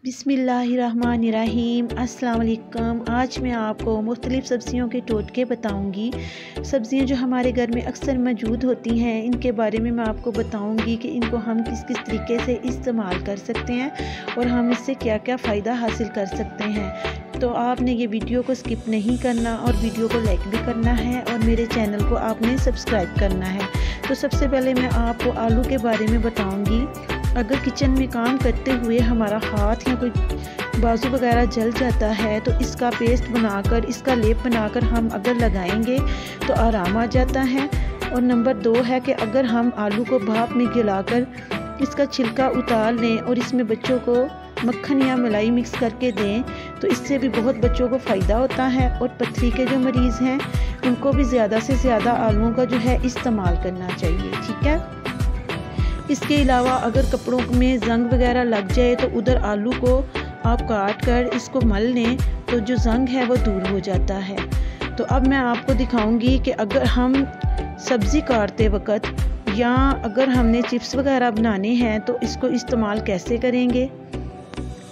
बिस्मिल्लाहिर्रहमानिर्रहीम। अस्सलाम वालेकुम। आज मैं आपको मुख्तलिफ़ सब्ज़ियों के टोटके बताऊंगी। सब्ज़ियां जो हमारे घर में अक्सर मौजूद होती हैं, इनके बारे में मैं आपको बताऊंगी कि इनको हम किस किस तरीके से इस्तेमाल कर सकते हैं और हम इससे क्या क्या फ़ायदा हासिल कर सकते हैं। तो आपने ये वीडियो को स्किप नहीं करना और वीडियो को लाइक भी करना है और मेरे चैनल को आपने सब्सक्राइब करना है। तो सबसे पहले मैं आपको आलू के बारे में बताऊँगी। अगर किचन में काम करते हुए हमारा हाथ या कोई बाजू वगैरह जल जाता है तो इसका पेस्ट बनाकर, इसका लेप बनाकर हम अगर लगाएंगे तो आराम आ जाता है। और नंबर 2 है कि अगर हम आलू को भाप में गलाकर इसका छिलका उतार लें और इसमें बच्चों को मक्खन या मलाई मिक्स करके दें तो इससे भी बहुत बच्चों को फ़ायदा होता है। और पथरी के जो मरीज़ हैं उनको भी ज़्यादा से ज़्यादा आलूओं का जो है इस्तेमाल करना चाहिए, ठीक है। इसके अलावा अगर कपड़ों में जंग वगैरह लग जाए तो उधर आलू को आप काट कर इसको मल लें तो जो जंग है वो दूर हो जाता है। तो अब मैं आपको दिखाऊंगी कि अगर हम सब्ज़ी काटते वक्त या अगर हमने चिप्स वगैरह बनाने हैं तो इसको इस्तेमाल कैसे करेंगे।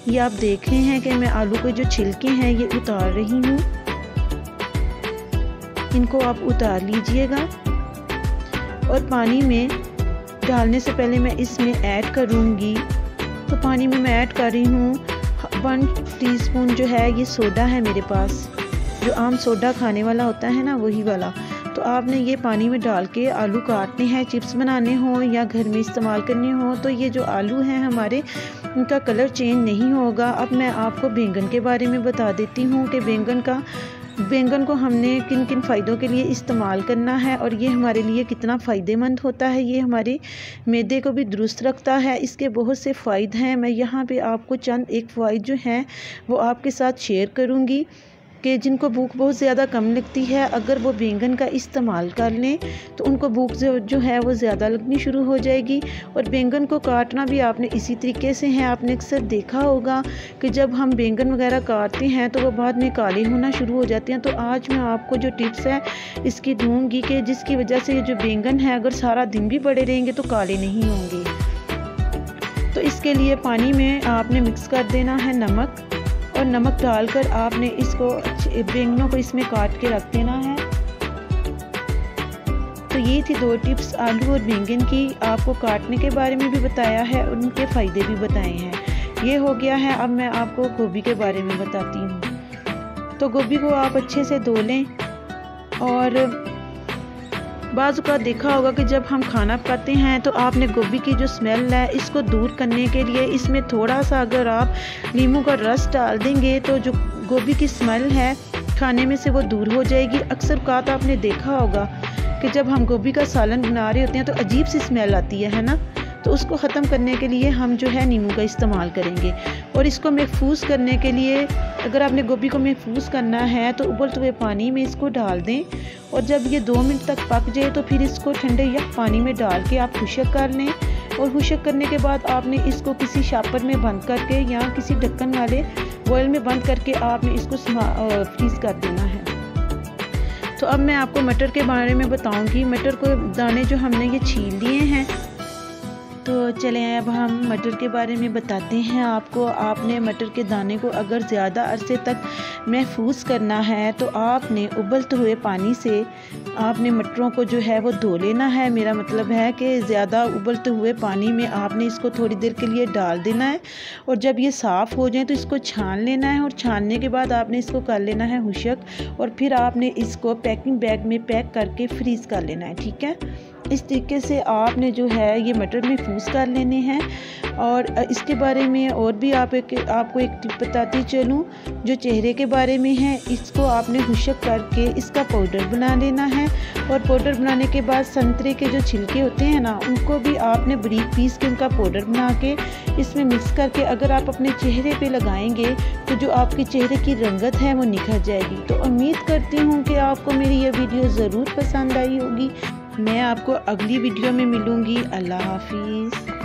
ये आप देख रहे हैं कि मैं आलू के जो छिलके हैं ये उतार रही हूँ। इनको आप उतार लीजिएगा और पानी में डालने से पहले मैं इसमें ऐड करूँगी। तो पानी में मैं ऐड कर रही हूँ 1 टीस्पून जो है ये सोडा है मेरे पास, जो आम सोडा खाने वाला होता है ना, वही वाला। तो आपने ये पानी में डाल के आलू काटने हैं, चिप्स बनाने हो या घर में इस्तेमाल करने हो। तो ये जो आलू हैं हमारे, उनका कलर चेंज नहीं होगा। अब मैं आपको बैंगन के बारे में बता देती हूँ कि बैंगन को हमने किन किन फ़ायदों के लिए इस्तेमाल करना है और ये हमारे लिए कितना फ़ायदेमंद होता है। ये हमारे मैदे को भी दुरुस्त रखता है। इसके बहुत से फ़ायदे हैं। मैं यहाँ पे आपको चंद एक फ़ायदे जो हैं वो आपके साथ शेयर करूँगी कि जिनको भूख बहुत ज़्यादा कम लगती है, अगर वो बैंगन का इस्तेमाल कर लें तो उनको भूख जो है वो ज़्यादा लगनी शुरू हो जाएगी। और बैंगन को काटना भी आपने इसी तरीके से है। आपने अक्सर देखा होगा कि जब हम बैंगन वगैरह काटते हैं तो वो बाद में काले होना शुरू हो जाते हैं। तो आज मैं आपको जो टिप्स है इसकी दूँगी कि जिसकी वजह से ये जो बैंगन है अगर सारा दिन भी पड़े रहेंगे तो काले नहीं होंगे। तो इसके लिए पानी में आपने मिक्स कर देना है नमक, और नमक डालकर आपने इसको बैंगनों को इसमें काट के रख देना है। तो ये थी 2 टिप्स आलू और बैंगन की। आपको काटने के बारे में भी बताया है और उनके फ़ायदे भी बताए हैं। ये हो गया है। अब मैं आपको गोभी के बारे में बताती हूँ। तो गोभी को आप अच्छे से धो लें और बाज़ का देखा होगा कि जब हम खाना पकाते हैं तो आपने गोभी की जो स्मेल है इसको दूर करने के लिए इसमें थोड़ा सा अगर आप नींबू का रस डाल देंगे तो जो गोभी की स्मेल है खाने में से वो दूर हो जाएगी। अक्सर औक़ात आपने देखा होगा कि जब हम गोभी का सालन बना रहे होते हैं तो अजीब सी स्मेल आती है ना। तो उसको ख़त्म करने के लिए हम जो है नींबू का इस्तेमाल करेंगे। और इसको महफूज करने के लिए अगर आपने गोभी को महफूज करना है तो उबलते हुए पानी में इसको डाल दें और जब ये 2 मिनट तक पक जाए तो फिर इसको ठंडे यख पानी में डाल के आप खुश्क कर लें। और खुश्क करने के बाद आपने इसको किसी शापर में बंद करके या किसी ढक्कन वाले बॉयल में बंद करके आपने इसको फ्रीज़ कर देना है। तो अब मैं आपको मटर के बारे में बताऊँगी। मटर को दाने जो हमने ये छील लिए हैं, तो चलें अब हम मटर के बारे में बताते हैं आपको। आपने मटर के दाने को अगर ज़्यादा अरसे तक महफूज करना है तो आपने उबलते हुए पानी से आपने मटरों को जो है वो धो लेना है। मेरा मतलब है कि ज़्यादा उबलते हुए पानी में आपने इसको थोड़ी देर के लिए डाल देना है और जब ये साफ़ हो जाए तो इसको छान लेना है। और छानने के बाद आपने इसको कर लेना है खुश्क और फिर आपने इसको पैकिंग बैग में पैक करके फ्रीज़ कर लेना है, ठीक है। इस तरीके से आपने जो है ये मटर में महफूज कर लेने हैं। और इसके बारे में और भी आपको एक टिप बताती चलूँ जो चेहरे के बारे में है। इसको आपने खुश्क करके इसका पाउडर बना लेना है। और पाउडर बनाने के बाद संतरे के जो छिलके होते हैं ना, उनको भी आपने बारीक पीस के उनका पाउडर बना के इसमें मिक्स करके अगर आप अपने चेहरे पे लगाएंगे तो जो आपके चेहरे की रंगत है वो निखर जाएगी। तो उम्मीद करती हूँ कि आपको मेरी यह वीडियो ज़रूर पसंद आई होगी। मैं आपको अगली वीडियो में मिलूँगी। अल्लाह हाफिज़।